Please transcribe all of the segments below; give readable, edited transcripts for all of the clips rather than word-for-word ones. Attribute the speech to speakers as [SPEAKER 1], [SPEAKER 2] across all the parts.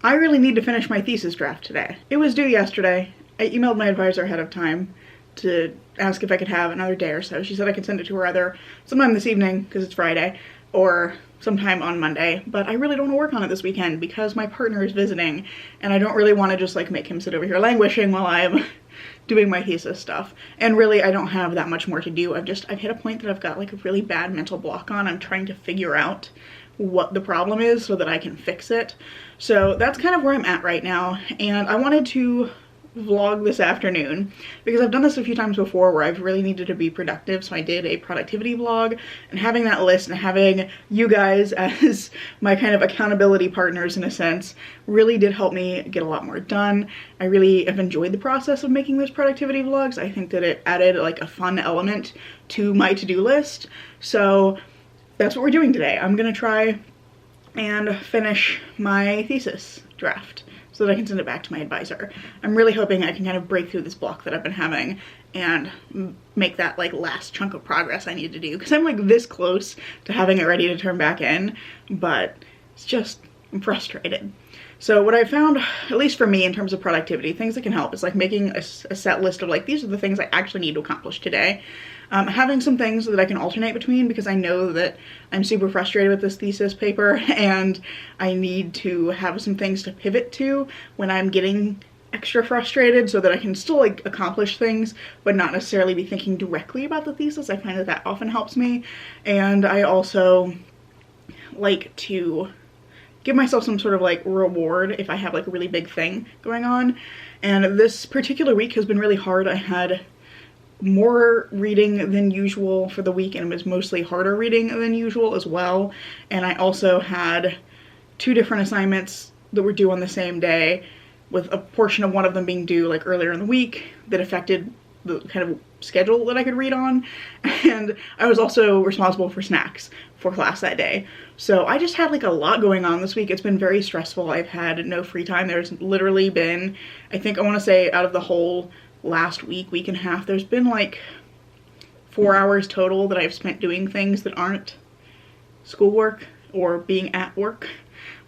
[SPEAKER 1] I really need to finish my thesis draft today. It was due yesterday. I emailed my advisor ahead of time to ask if I could have another day or so. She said I could send it to her either sometime this evening, because it's Friday, or sometime on Monday, but I really don't want to work on it this weekend because my partner is visiting, and I don't really want to just like make him sit over here languishing while I'm doing my thesis stuff. And really, I don't have that much more to do. I've hit a point that I've got like a really bad mental block on. I'm trying to figure out what the problem is so that I can fix it. So that's kind of where I'm at right now, and I wanted to vlog this afternoon because I've done this a few times before where I've really needed to be productive, so I did a productivity vlog, and having that list and having you guys as my kind of accountability partners in a sense really did help me get a lot more done. I really have enjoyed the process of making those productivity vlogs. I think that it added like a fun element to my to-do list, so that's what we're doing today. I'm gonna try and finish my thesis draft so that I can send it back to my advisor. I'm really hoping I can kind of break through this block that I've been having and make that like last chunk of progress I need to do, because I'm like this close to having it ready to turn back in, but it's just, I'm frustrated. So what I found, at least for me in terms of productivity, things that can help is like making a set list of like, these are the things I actually need to accomplish today. Having some things that I can alternate between, because I know that I'm super frustrated with this thesis paper and I need to have some things to pivot to when I'm getting extra frustrated so that I can still like accomplish things but not necessarily be thinking directly about the thesis. I find that that often helps me. And I also like to give myself some sort of like reward if I have like a really big thing going on. And this particular week has been really hard. I had more reading than usual for the week, and it was mostly harder reading than usual as well. And I also had 2 different assignments that were due on the same day, with a portion of one of them being due like earlier in the week that affected the kind of schedule that I could read on. And I was also responsible for snacks for class that day. So I just had like a lot going on this week. It's been very stressful. I've had no free time. There's literally been, I think I want to say out of the whole last week and a half, there's been like 4 hours total that I've spent doing things that aren't schoolwork or being at work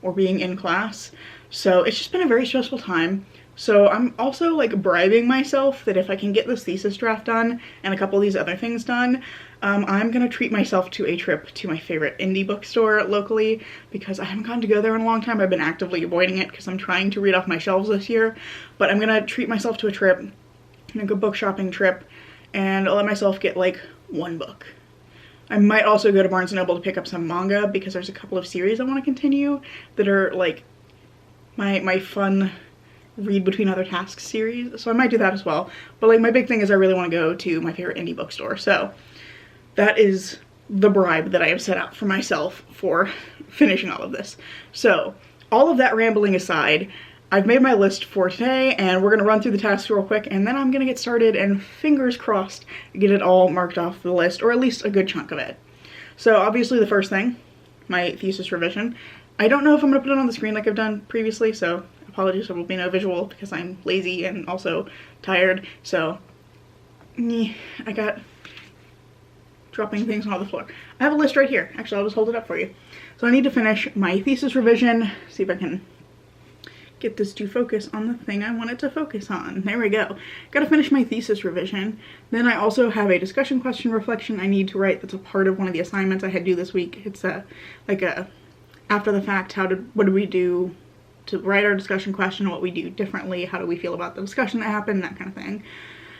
[SPEAKER 1] or being in class. So it's just been a very stressful time. So I'm also like bribing myself that if I can get this thesis draft done and a couple of these other things done, I'm gonna treat myself to a trip to my favorite indie bookstore locally, because I haven't gotten to go there in a long time. I've been actively avoiding it because I'm trying to read off my shelves this year, but I'm gonna treat myself to a trip, like a book shopping trip, and let myself get like 1 book. I might also go to Barnes & Noble to pick up some manga, because there's a couple of series I want to continue that are like my fun read between other tasks series, so I might do that as well. But like my big thing is I really want to go to my favorite indie bookstore, so that is the bribe that I have set out for myself for finishing all of this. So all of that rambling aside, I've made my list for today, and we're gonna run through the tasks real quick, and then I'm gonna get started and fingers crossed get it all marked off the list, or at least a good chunk of it. So obviously the first thing, my thesis revision. I don't know if I'm gonna put it on the screen like I've done previously, so apologies, there will be no visual because I'm lazy and also tired. So I got dropping things on the floor. I have a list right here. Actually, I'll just hold it up for you. So I need to finish my thesis revision, see if I can get this to focus on the thing I want it to focus on. There we go. Gotta finish my thesis revision. Then I also have a discussion question reflection I need to write that's a part of one of the assignments I had due this week. It's like a after the fact, what did we do to write our discussion question, what we do differently, how do we feel about the discussion that happened, that kind of thing.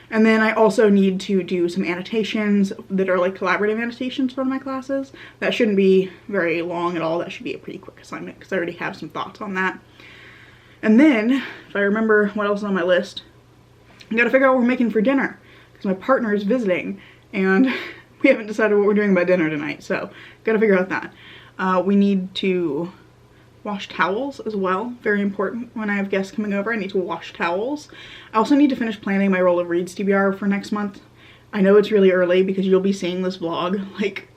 [SPEAKER 1] And then I also need to do some annotations that are like collaborative annotations for my classes. That shouldn't be very long at all. That should be a pretty quick assignment because I already have some thoughts on that. And then, if I remember what else is on my list, I gotta figure out what we're making for dinner because my partner is visiting and we haven't decided what we're doing by dinner tonight, so gotta figure out that. We need to wash towels as well, very important. When I have guests coming over, I need to wash towels. I also need to finish planning my roll of reads TBR for next month. I know it's really early because you'll be seeing this vlog like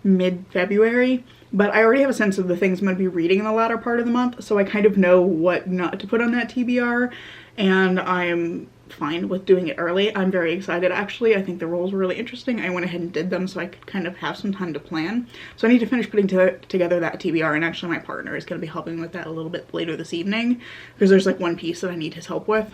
[SPEAKER 1] mid-February, but I already have a sense of the things I'm going to be reading in the latter part of the month, so I kind of know what not to put on that TBR, and I'm fine with doing it early. I'm very excited actually. I think the roles were really interesting. I went ahead and did them so I could kind of have some time to plan. So I need to finish putting together that TBR, and actually my partner is going to be helping with that a little bit later this evening because there's like one piece that I need his help with.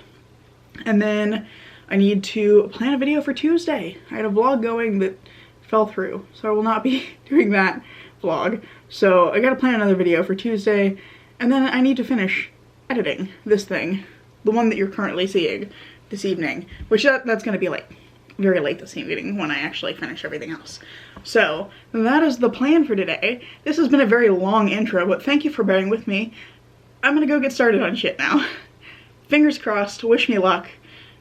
[SPEAKER 1] And then I need to plan a video for Tuesday. I had a vlog going that fell through, so I will not be doing that vlog. So I gotta plan another video for Tuesday, and then I need to finish editing this thing, the one that you're currently seeing this evening, which that's gonna be like very late this evening when I actually finish everything else. So that is the plan for today. This has been a very long intro, but thank you for bearing with me. I'm gonna go get started on shit now. Fingers crossed, wish me luck.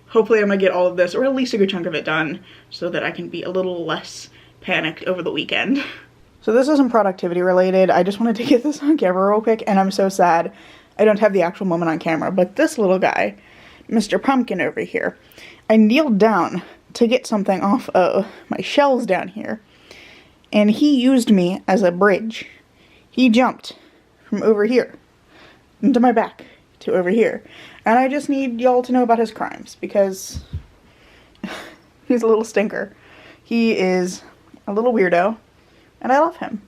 [SPEAKER 1] Hopefully I'm gonna get all of this, or at least a good chunk of it done, so that I can be a little less panicked over the weekend. So this isn't productivity related. I just wanted to get this on camera real quick, and I'm so sad I don't have the actual moment on camera, but this little guy, Mr. Pumpkin over here, I kneeled down to get something off of my shelves down here, and he used me as a bridge. He jumped from over here into my back to over here, and I just need y'all to know about his crimes, because he's a little stinker. He is a little weirdo, and I love him.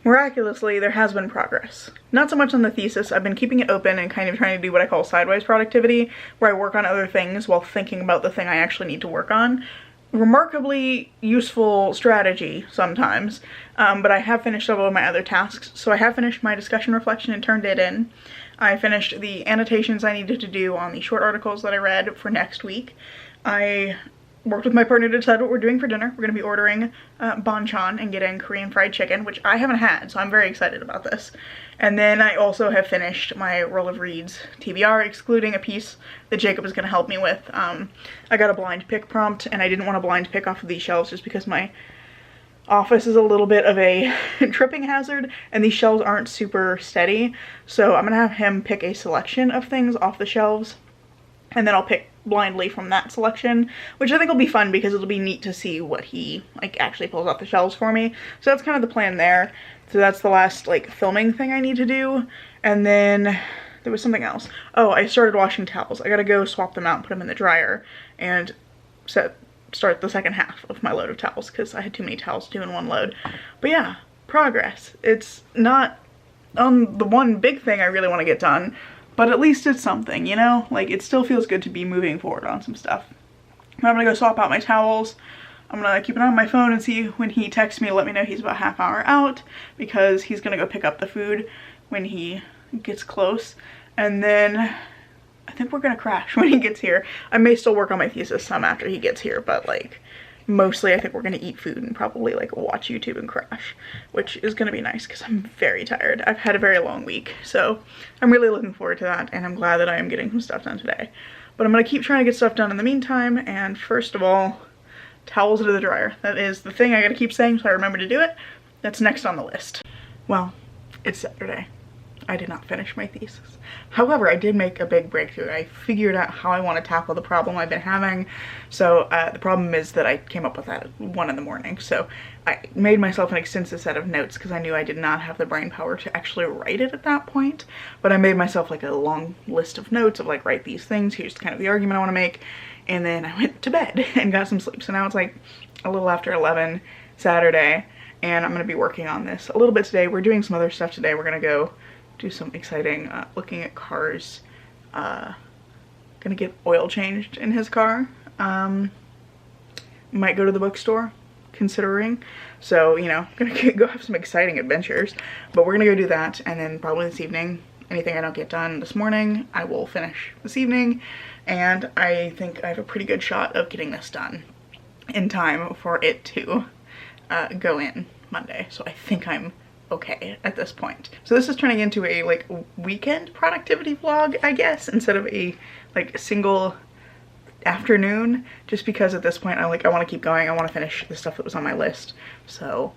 [SPEAKER 1] Miraculously, there has been progress. Not so much on the thesis. I've been keeping it open and kind of trying to do what I call sideways productivity, where I work on other things while thinking about the thing I actually need to work on. Remarkably useful strategy sometimes, but I have finished several of my other tasks. So I have finished my discussion reflection and turned it in. I finished the annotations I needed to do on the short articles that I read for next week. I worked with my partner to decide what we're doing for dinner. We're going to be ordering banchan and getting Korean fried chicken, which I haven't had, so I'm very excited about this. And then I also have finished my Roll of Reads TBR, excluding a piece that Jacob is going to help me with. I got a blind pick prompt, and I didn't want to blind pick off of these shelves just because my office is a little bit of a tripping hazard, and these shelves aren't super steady. So I'm going to have him pick a selection of things off the shelves, and then I'll pick blindly from that selection, which I think will be fun because it'll be neat to see what he like actually pulls off the shelves for me. So that's kind of the plan there. So that's the last like filming thing I need to do. And then there was something else. Oh, I started washing towels. I gotta go swap them out and put them in the dryer and start the second half of my load of towels because I had too many towels to do in one load. But yeah, progress. It's not on the one big thing I really want to get done, but at least it's something, you know? Like, it still feels good to be moving forward on some stuff. I'm gonna go swap out my towels. I'm gonna keep an eye on my phone and see when he texts me to let me know he's about half hour out, because he's gonna go pick up the food when he gets close. And then I think we're gonna crash when he gets here. I may still work on my thesis some after he gets here, but like, mostly I think we're gonna eat food and probably like watch YouTube and crash, which is gonna be nice because I'm very tired. I've had a very long week, so I'm really looking forward to that, and I'm glad that I am getting some stuff done today. But I'm gonna keep trying to get stuff done in the meantime, and first of all, towels into the dryer. That is the thing I gotta keep saying so I remember to do it. That's next on the list. Well, it's Saturday. I did not finish my thesis. However, I did make a big breakthrough. I figured out how I want to tackle the problem I've been having. So the problem is that I came up with that at 1 in the morning. So I made myself an extensive set of notes because I knew I did not have the brain power to actually write it at that point. But I made myself like a long list of notes of like, write these things. Here's kind of the argument I want to make. And then I went to bed and got some sleep. So now it's like a little after 11 Saturday, and I'm going to be working on this a little bit today. We're doing some other stuff today. We're going to go do some exciting looking at cars. Gonna get oil changed in his car. Might go to the bookstore, considering. So, you know, gonna go have some exciting adventures. But we're gonna go do that, and then probably this evening, anything I don't get done this morning, I will finish this evening. And I think I have a pretty good shot of getting this done in time for it to go in Monday. So I think I'm okay at this point. So this is turning into a like weekend productivity vlog, I guess, instead of a like single afternoon, just because at this point I want to keep going. I want to finish the stuff that was on my list. So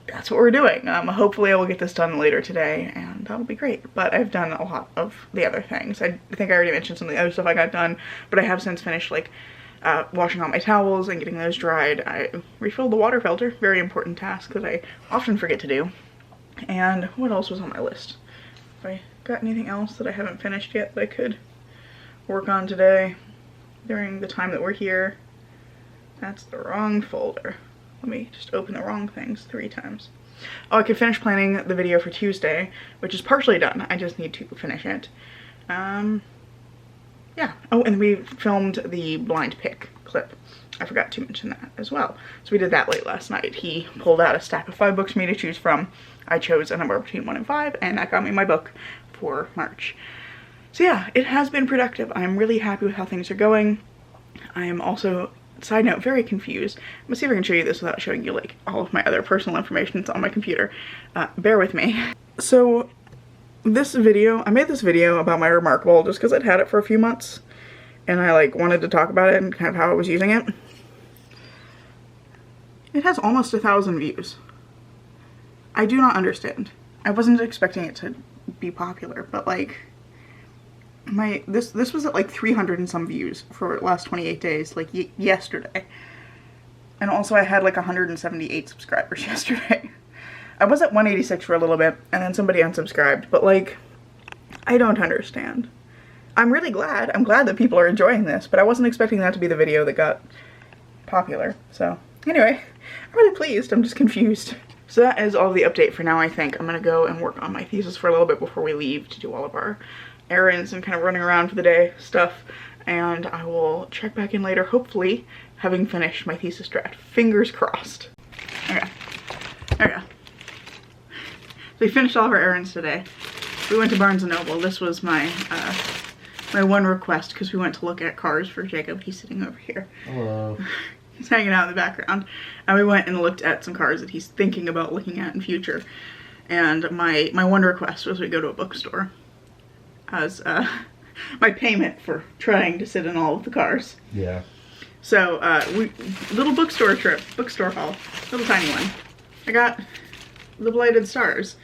[SPEAKER 1] I'm gonna keep trying to get stuff done in the meantime, and first of all, towels into the dryer. That is the thing I gotta keep saying so I remember to do it. So that's what we're doing. Hopefully I will get this done later today, and that'll be great. But I've done a lot of the other things. I think I already mentioned some of the other stuff I got done, but I have since finished like washing all my towels and getting those dried. I refilled the water filter, very important task that I often forget to do. And what else was on my list? Have I got anything else that I haven't finished yet that I could work on today during the time that we're here? That's the wrong folder. Let me just open the wrong things 3 times. Oh, I could finish planning the video for Tuesday, which is partially done. I just need to finish it. Yeah. Oh, and we filmed the blind pick clip. I forgot to mention that as well. So we did that late last night. He pulled out a stack of 5 books for me to choose from. I chose a number between 1 and 5, and that got me my book for March. So yeah, it has been productive. I'm really happy with how things are going. I am also, side note, very confused. I'm gonna see if I can show you this without showing you like all of my other personal information. It's on my computer. Bear with me. So this video, I made this video about my Remarkable just because I'd had it for a few months and I like wanted to talk about it and kind of how I was using it. It has almost 1,000 views. I do not understand. I wasn't expecting it to be popular, but like this was at like 300 and some views for the last 28 days, like yesterday. And also I had like 178 subscribers yesterday. I was at 186 for a little bit, and then somebody unsubscribed, but like, I don't understand. I'm really glad. I'm glad that people are enjoying this, but I wasn't expecting that to be the video that got popular. So anyway, I'm really pleased. I'm just confused. So that is all the update for now, I think. I'm gonna go and work on my thesis for a little bit before we leave to do all of our errands and kind of running around for the day stuff. And I will check back in later, hopefully having finished my thesis draft. Fingers crossed. Okay, there we go. So we finished all of our errands today. We went to Barnes & Noble. This was my my one request because we went to look at cars for Jacob. He's sitting over here. Hello. He's hanging out in the background. And we went and looked at some cars that he's thinking about looking at in future. And my one request was we go to a bookstore as my payment for trying to sit in all of the cars.
[SPEAKER 2] Yeah.
[SPEAKER 1] So little bookstore trip, bookstore haul, little tiny one. I got The Blighted Stars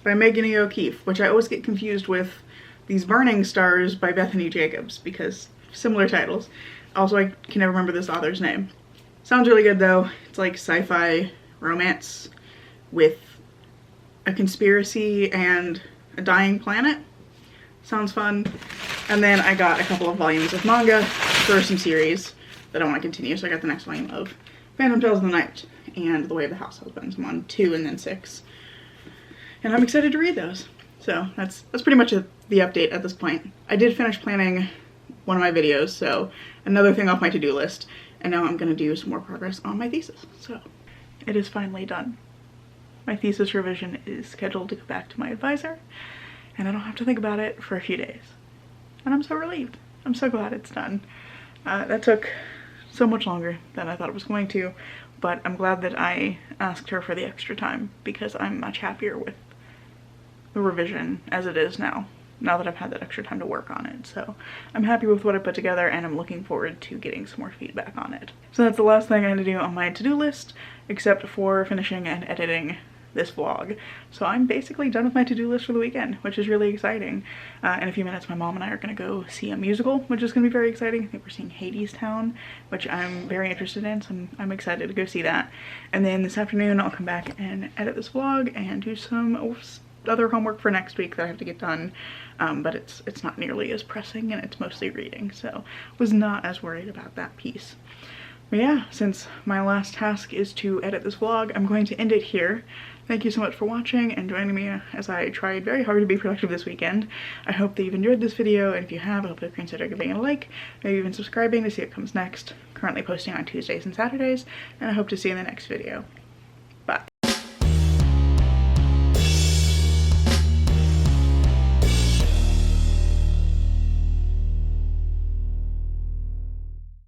[SPEAKER 1] by Megan E. O'Keefe, which I always get confused with These Burning Stars by Bethany Jacobs because similar titles. Also, I can never remember this author's name. Sounds really good though. It's like sci-fi romance with a conspiracy and a dying planet. Sounds fun. And then I got a couple of volumes of manga for some series that I want to continue. So I got the next volume of Phantom Tales of the Night and The Way of the House Husbands. I'm on 2 and then 6. And I'm excited to read those. So that's pretty much the update at this point. I did finish planning one of my videos, so another thing off my to-do list. And now I'm gonna do some more progress on my thesis. So it is finally done. My thesis revision is scheduled to go back to my advisor, and I don't have to think about it for a few days. And I'm so relieved. I'm so glad it's done. That took so much longer than I thought it was going to, but I'm glad that I asked her for the extra time because I'm much happier with the revision as it is now that I've had that extra time to work on it. So I'm happy with what I put together, and I'm looking forward to getting some more feedback on it. So that's the last thing I had to do on my to-do list, except for finishing and editing this vlog. So I'm basically done with my to-do list for the weekend, which is really exciting. In a few minutes, my mom and I are gonna go see a musical, which is gonna be very exciting. I think we're seeing Hadestown, which I'm very interested in, so I'm excited to go see that. And then this afternoon, I'll come back and edit this vlog and do some other homework for next week that I have to get done, but it's not nearly as pressing, and it's mostly reading, so was not as worried about that piece. But yeah, since my last task is to edit this vlog, I'm going to end it here. Thank you so much for watching and joining me as I tried very hard to be productive this weekend. I hope that you've enjoyed this video, and if you have, I hope you'll consider giving it a like, maybe even subscribing to see what comes next. Currently posting on Tuesdays and Saturdays, and I hope to see you in the next video.